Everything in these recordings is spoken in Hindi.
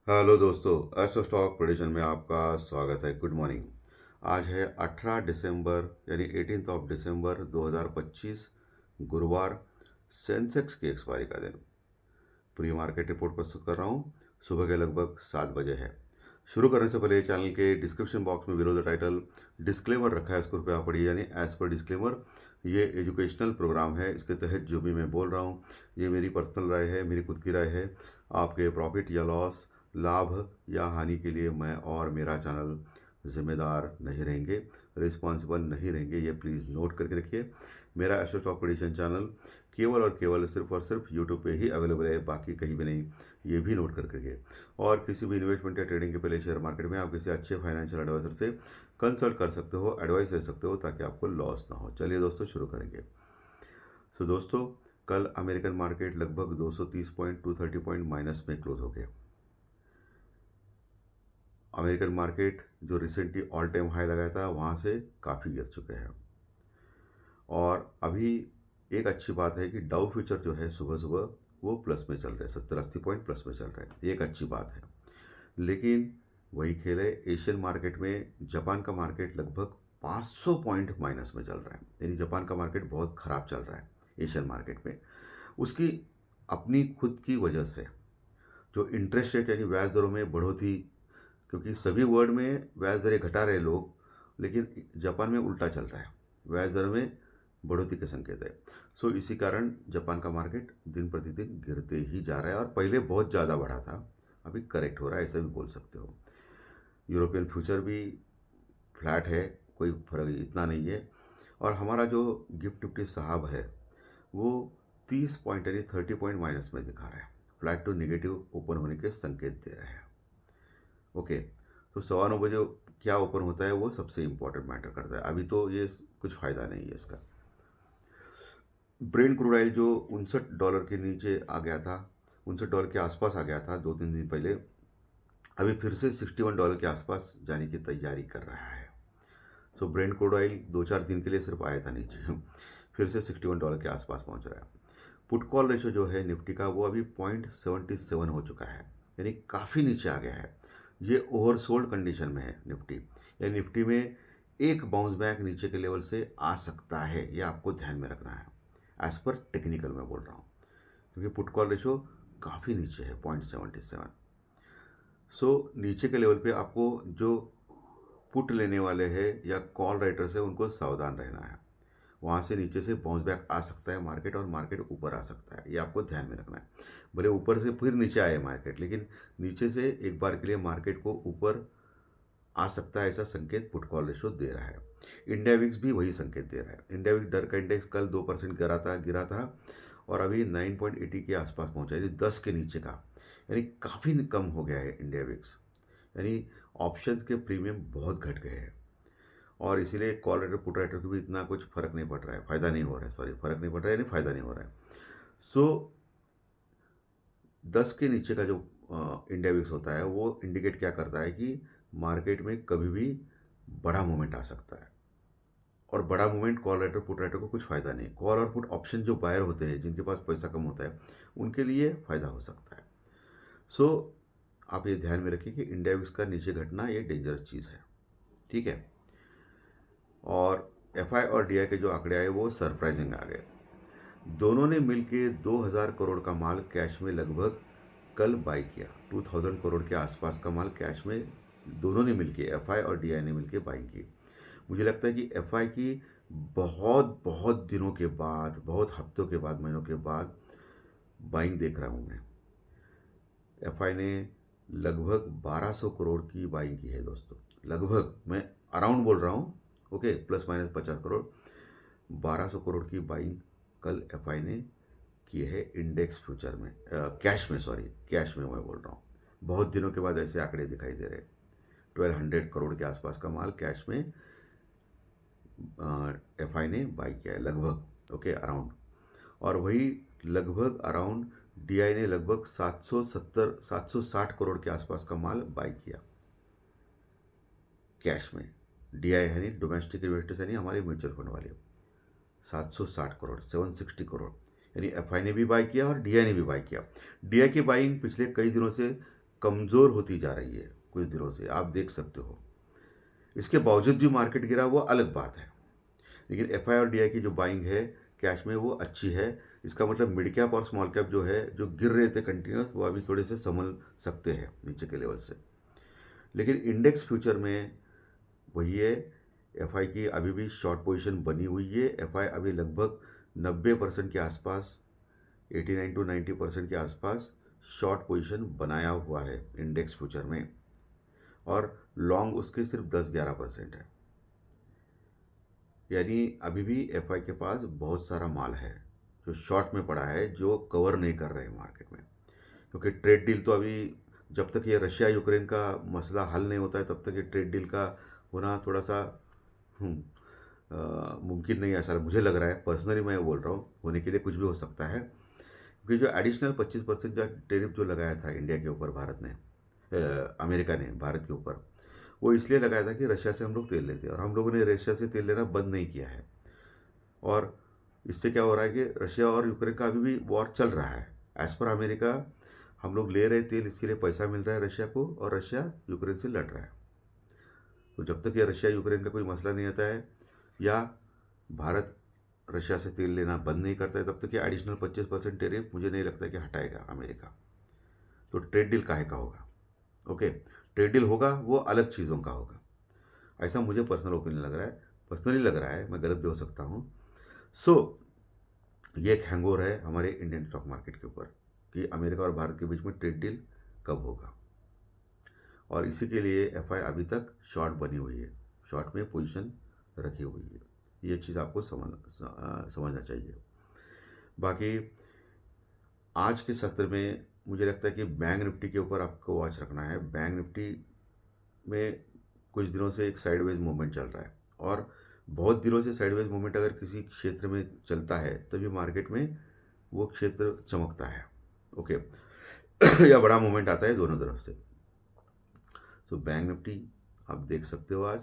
हेलो दोस्तों, एस्ट्रो स्टॉक प्रेडिक्शन में आपका स्वागत है। Good morning. आज है 18 दिसंबर यानी 18 दिसंबर 2025, गुरुवार। सेंसेक्स की एक्सपायरी का दिन। प्री मार्केट रिपोर्ट प्रस्तुत कर रहा हूँ। सुबह के लगभग 7 बजे है। शुरू करने से पहले चैनल के डिस्क्रिप्शन बॉक्स में विरोध टाइटल डिस्क्लेमर रखा है, उसको रुपया पढ़िए। यानी एज पर डिस्क्लेमर, ये एजुकेशनल प्रोग्राम है। इसके तहत जो भी मैं बोल रहा हूँ ये मेरी पर्सनल राय है, मेरी खुद की राय है। आपके प्रॉफिट या लॉस, लाभ या हानि के लिए मैं और मेरा चैनल जिम्मेदार नहीं रहेंगे, रिस्पॉन्सिबल नहीं रहेंगे। ये प्लीज़ नोट करके रखिए। मेरा एस्ट्रो स्टॉक प्रेडिक्शन चैनल केवल और केवल सिर्फ और सिर्फ यूट्यूब पे ही अवेलेबल है, बाकी कहीं भी नहीं। ये भी नोट करके रखिए। और किसी भी इन्वेस्टमेंट या ट्रेडिंग के पहले शेयर मार्केट में आप किसी अच्छे फाइनेंशियल एडवाइजर से कंसल्ट कर सकते हो, एडवाइस ले सकते हो, ताकि आपको लॉस ना हो। चलिए दोस्तों, शुरू करेंगे। सो दोस्तों, कल अमेरिकन मार्केट लगभग 230 पॉइंट 230 पॉइंट माइनस में क्लोज हो गया। अमेरिकन मार्केट जो रिसेंटली ऑल टाइम हाई लगाया था वहाँ से काफ़ी गिर चुके हैं। और अभी एक अच्छी बात है कि डाउ फ्यूचर जो है सुबह सुबह वो प्लस में चल रहे हैं, 70-80 पॉइंट प्लस में चल रहे हैं। एक अच्छी बात है। लेकिन वही खेल है एशियन मार्केट में। जापान का मार्केट लगभग 500 पॉइंट माइनस में चल रहा है। यानी जापान का मार्केट बहुत ख़राब चल रहा है एशियन मार्केट में। उसकी अपनी खुद की वजह से जो इंटरेस्ट रेट यानी ब्याज दरों में बढ़ोतरी, क्योंकि सभी वर्ल्ड में ब्याज दरें घटा रहे लोग, लेकिन जापान में उल्टा चल रहा है, ब्याज दर में बढ़ोतरी के संकेत है। सो इसी कारण जापान का मार्केट दिन प्रतिदिन गिरते ही जा रहा है। और पहले बहुत ज़्यादा बढ़ा था, अभी करेक्ट हो रहा है, ऐसा भी बोल सकते हो। यूरोपियन फ्यूचर भी फ्लैट है, कोई फर्क इतना नहीं है। और हमारा जो गिफ्ट निफ्टी साहब है वो 30 पॉइंट यानी 30 पॉइंट माइनस में दिखा रहा है। फ्लैट टू निगेटिव ओपन होने के संकेत दे रहा है। ओके, तो 9:15 क्या ओपन होता है वो सबसे इम्पोर्टेंट मैटर करता है। अभी तो ये कुछ फ़ायदा नहीं है इसका। ब्रेंट क्रूड ऑयल जो $59 के नीचे आ गया था, $59 के आसपास आ गया था 2-3 दिन पहले, अभी फिर से $61 के आसपास जाने की तैयारी कर रहा है। तो ब्रेंट क्रूड ऑयल 2-4 दिन के लिए सिर्फ आया था नीचे, फिर से $61 के आसपास पहुंच रहा है। पुट कॉल रेशो जो है निफ्टी का वो अभी 0.77 हो चुका है, यानी काफ़ी नीचे आ गया है। ये ओवरसोल्ड कंडीशन में है निफ्टी। यानी निफ्टी में एक बाउंस बैक नीचे के लेवल से आ सकता है, ये आपको ध्यान में रखना है। एज पर टेक्निकल में बोल रहा हूँ, क्योंकि पुट कॉल रेशो काफ़ी नीचे है 0.77। सो नीचे के लेवल पे आपको जो पुट लेने वाले हैं या कॉल राइटर्स है उनको सावधान रहना है। वहाँ से नीचे से बाउंस बैक आ सकता है मार्केट, और मार्केट ऊपर आ सकता है, ये आपको ध्यान में रखना है। भले ऊपर से फिर नीचे आए मार्केट, लेकिन नीचे से एक बार के लिए मार्केट को ऊपर आ सकता है, ऐसा संकेत पुट कॉल रेशो दे रहा है। इंडिया विक्स भी वही संकेत दे रहा है। इंडिया विक्स डर का इंडेक्स कल 2% गिरा था और अभी 9.80 के आसपास पहुंचा, यानी 10 के नीचे का, यानी काफ़ी कम हो गया है इंडिया विक्स। यानी ऑप्शंस के प्रीमियम बहुत घट गए हैं, और इसीलिए कॉल राइटर पुट राइटर को भी इतना कुछ फर्क नहीं पड़ रहा है, फ़ायदा नहीं हो रहा है। सॉरी, फर्क नहीं पड़ रहा है यानी फ़ायदा नहीं हो रहा है। सो 10 के नीचे का जो इंडिया विक्स होता है वो इंडिकेट क्या करता है कि मार्केट में कभी भी बड़ा मूवमेंट आ सकता है। और बड़ा movement call writer put writer को कुछ फ़ायदा नहीं। कॉल और पुट ऑप्शन जो बायर होते हैं, जिनके पास पैसा कम होता है, उनके लिए फ़ायदा हो सकता है। सो आप ये ध्यान में रखिए कि इंडिया विक्स का नीचे घटना ये डेंजरस चीज़ है। ठीक है। और एफआई और डीआई के जो आंकड़े आए वो सरप्राइजिंग आ गए। दोनों ने मिलके 2000 करोड़ का माल कैश में लगभग कल बाई किया। 2000 करोड़ के आसपास का माल कैश में दोनों ने मिलके, एफआई और डीआई ने मिलके बाइंग की। मुझे लगता है कि एफआई की बहुत बहुत दिनों के बाद, बहुत हफ्तों के बाद, महीनों के बाद बाइंग देख रहा हूँ मैं। एफआई ने लगभग 1200 करोड़ की बाइंग की है दोस्तों। लगभग, मैं अराउंड बोल रहा हूँ, okay, plus minus 50 crore. 1200 crore की बाइंग कल एफआई ने की है इंडेक्स फ्यूचर में, कैश में, सॉरी कैश में मैं बोल रहा हूँ। बहुत दिनों के बाद ऐसे आंकड़े दिखाई दे रहे हैं। 1200 करोड़ के आसपास का माल कैश में एफआई ने बाई किया है लगभग, ओके, अराउंड। और वही लगभग अराउंड डीआई ने लगभग 760 करोड़ के आसपास का माल बाई किया कैश में। डीआई यानी डोमेस्टिक इन्वेस्टर्स, यानी हमारे म्यूचुअल फंड वाले, 760 करोड़, 760 करोड़, यानी एफआई ने भी बाई किया और डीआई ने भी बाई किया। डीआई की बाइंग पिछले कई दिनों से कमज़ोर होती जा रही है कुछ दिनों से, आप देख सकते हो। इसके बावजूद भी मार्केट गिरा, वो अलग बात है, लेकिन एफ आई और डी आई की जो बाइंग है कैश में वो अच्छी है। इसका मतलब मिड कैप और स्मॉल कैप जो है, जो गिर रहे थे कंटिन्यूस, वो अभी थोड़े से संभल सकते हैं नीचे के लेवल से। लेकिन इंडेक्स फ्यूचर में वही है, एफ आई की अभी भी शॉर्ट पोजीशन बनी हुई है। एफ आई अभी लगभग 90% के आसपास, 89 to 90% के आसपास शॉर्ट पोजीशन बनाया हुआ है इंडेक्स फ्यूचर में, और लॉन्ग उसके सिर्फ 10-11% है। यानी अभी भी एफ आई के पास बहुत सारा माल है जो शॉर्ट में पड़ा है, जो कवर नहीं कर रहे हैं मार्केट में। क्योंकि ट्रेड डील तो अभी, जब तक ये रशिया यूक्रेन का मसला हल नहीं होता है तब तक ये ट्रेड डील का होना थोड़ा सा मुमकिन नहीं है, ऐसा मुझे लग रहा है। पर्सनली मैं बोल रहा हूँ, होने के लिए कुछ भी हो सकता है। क्योंकि जो एडिशनल 25% जो टेरिफ जो लगाया था इंडिया के ऊपर, भारत ने, अमेरिका ने भारत के ऊपर, वो इसलिए लगाया था कि रशिया से हम लोग तेल लेते हैं, और हम लोगों ने रशिया से तेल लेना बंद नहीं किया है। और इससे क्या हो रहा है कि रशिया और यूक्रेन का अभी भी वॉर चल रहा है। एज़ पर अमेरिका हम लोग ले रहे तेल, इसके लिए पैसा मिल रहा है रशिया को, और रशिया यूक्रेन से लड़ रहा है। तो जब तक ये रशिया यूक्रेन का कोई मसला नहीं आता है, या भारत रशिया से तेल लेना बंद नहीं करता है, तब तक ये एडिशनल 25% टेरिफ मुझे नहीं लगता है कि हटाएगा अमेरिका। तो ट्रेड डील काहे का होगा? ओके, ट्रेड डील होगा वो अलग चीज़ों का होगा, ऐसा मुझे पर्सनल ओपिनियन लग रहा है। पर्सनली लग रहा है, मैं गलत भी हो सकता हूँ। सो ये एक हैंगओवर है हमारे इंडियन स्टॉक मार्केट के ऊपर कि अमेरिका और भारत के बीच में ट्रेड डील कब होगा, और इसी के लिए एफ आई अभी तक शॉर्ट बनी हुई है, शॉर्ट में पोजीशन रखी हुई है। ये चीज़ आपको समझना चाहिए। बाकी आज के सत्र में मुझे लगता है कि बैंक निफ्टी के ऊपर आपको वॉच रखना है। बैंक निफ्टी में कुछ दिनों से एक साइडवेज मूवमेंट चल रहा है, और बहुत दिनों से साइडवेज मूवमेंट अगर किसी क्षेत्र में चलता है तभी मार्केट में वो क्षेत्र चमकता है। ओके या बड़ा मूवमेंट आता है दोनों तरफ से। तो बैंक निफ्टी आप देख सकते हो आज।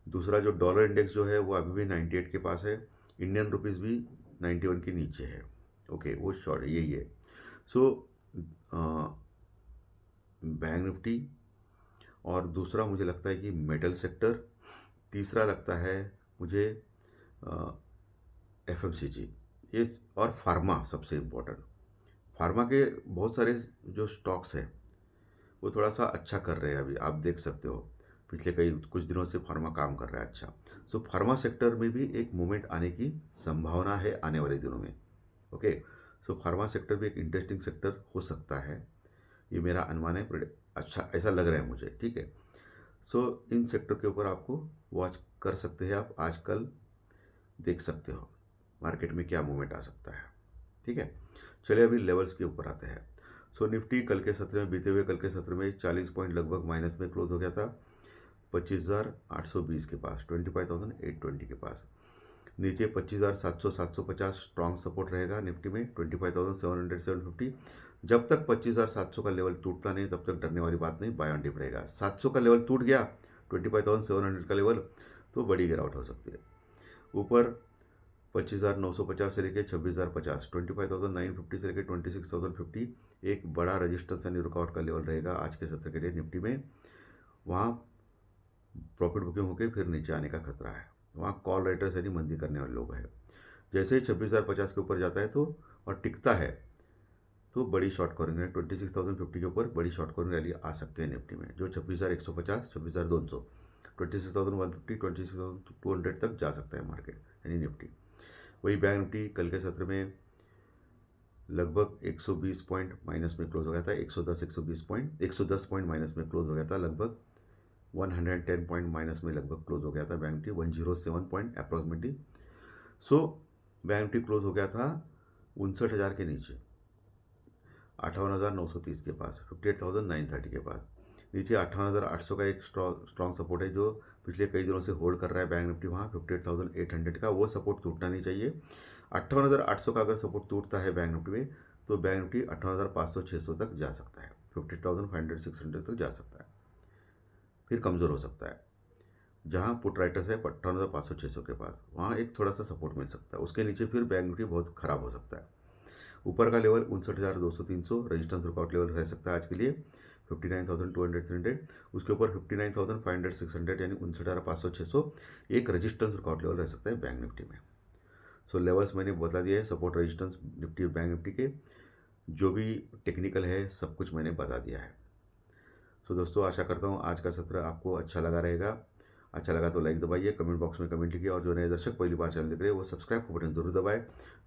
दूसरा जो डॉलर इंडेक्स जो है वो अभी भी 98 के पास है, इंडियन रुपीज़ भी 91 के नीचे है। ओके, वो शॉर्ट यही है। सो बैंक निफ्टी, और दूसरा मुझे लगता है कि मेटल सेक्टर, तीसरा लगता है मुझे एफएमसीजी, ये, और फार्मा सबसे इम्पोर्टेंट। फार्मा के बहुत सारे जो स्टॉक्स हैं वो थोड़ा सा अच्छा कर रहे हैं अभी, आप देख सकते हो। पिछले कुछ दिनों से फार्मा काम कर रहा है अच्छा। सो फार्मा सेक्टर में भी एक मूवमेंट आने की संभावना है आने वाले दिनों में। ओके, सो फार्मा सेक्टर भी एक इंटरेस्टिंग सेक्टर हो सकता है, ये मेरा अनुमान है, अच्छा ऐसा लग रहा है मुझे। ठीक है, सो इन सेक्टर के ऊपर आपको वॉच कर सकते हैं, आप आजकल देख सकते हो मार्केट में क्या मूवमेंट आ सकता है। ठीक है, चलिए अभी लेवल्स के ऊपर आते हैं। सो निफ्टी कल के सत्र में, बीते हुए कल के सत्र में 40 पॉइंट लगभग माइनस में क्लोज हो गया था, 25,820 के पास, 25,820 के पास। नीचे 25,700 750 स्ट्रॉन्ग सपोर्ट रहेगा निफ्टी में, 25,700 750। जब तक 25,700 का लेवल टूटता नहीं तब तक डरने वाली बात नहीं, बाय ऑन डिप रहेगा। 700 का लेवल टूट गया, 25,700 का लेवल, तो बड़ी गिरावट हो सकती है। ऊपर 25,950 से लेकर 26,050, 25,950 से लेकर 26,050 एक बड़ा रजिस्टेंस यानी रुकावट का लेवल रहेगा आज के सत्र के लिए निफ्टी में। वहाँ प्रॉफिट बुकिंग होकर फिर नीचे आने का खतरा है। वहाँ कॉल राइटर्स यानी मंदी करने वाले लोग हैं। जैसे ही 26,050 के ऊपर जाता है तो, और टिकता है, तो बड़ी शॉर्ट कवरिंग है, 26,050 के ऊपर बड़ी शॉर्ट कवरिंग रैली आ सकते हैं निफ्टी में, जो 26,150, 26,200, 26,150, 26,200 तक जा सकता है मार्केट यानी निफ्टी। वही बैंक निफ्टी कल के सत्र में लगभग 120 पॉइंट माइनस में क्लोज हो गया था, 110 पॉइंट माइनस में क्लोज हो गया था, लगभग 110 पॉइंट माइनस में लगभग क्लोज हो गया था bank Nifty, 107 point approximately. So bank Nifty close हो गया था 59,000 के नीचे, 58,930 के पास, 58,930 के पास। नीचे 58,800 का एक स्ट्रॉन्ग सपोर्ट है जो पिछले कई दिनों से होल्ड कर रहा है बैंक निफ्टी, वहाँ 58,800 का, वो सपोर्ट टूटना नहीं चाहिए। 58,800 का अगर सपोर्ट टूटता है बैंक निफ्टी में तो बैंक निफ्टी 58,500-600 तक जा सकता है, 58,500-600 तक जा सकता है, फिर कमज़ोर हो सकता है। जहाँ पुट राइटर्स है 58,500-600 के पास, वहाँ एक थोड़ा सा सपोर्ट मिल सकता है, उसके नीचे फिर बैंक निफ्टी बहुत ख़राब हो सकता है। ऊपर का लेवल 59,200-300 रजिस्टेंस रुकआउट लेवल रह सकता है आज के लिए, 59,200 300, उसके ऊपर 59,500 600 यानी 59,500 600 एक रेजिस्टेंस रिकॉर्ड लेवल रह सकता है बैंक निफ्टी में। सो लेवल्स मैंने बता दिया है, support resistance Nifty bank Nifty के जो भी टेक्निकल है सब कुछ मैंने बता दिया है। सो दोस्तों आशा करता हूँ आज का सत्र आपको अच्छा लगा रहेगा। अच्छा लगा तो लाइक दबाइए, कमेंट बॉक्स में कमेंट लिखिए और जो नए दर्शक पहली बार चैनल देख रहे हैं वो सब्सक्राइब का बटन जरूर दबाएं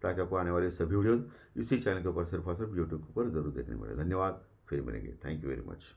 ताकि आपको आने वाले सभी वीडियो इसी चैनल के ऊपर सिर्फ और सिर्फ यूट्यूब के ऊपर जरूर देखने मिले। धन्यवाद, फिर मिलेंगे। Thank you very much.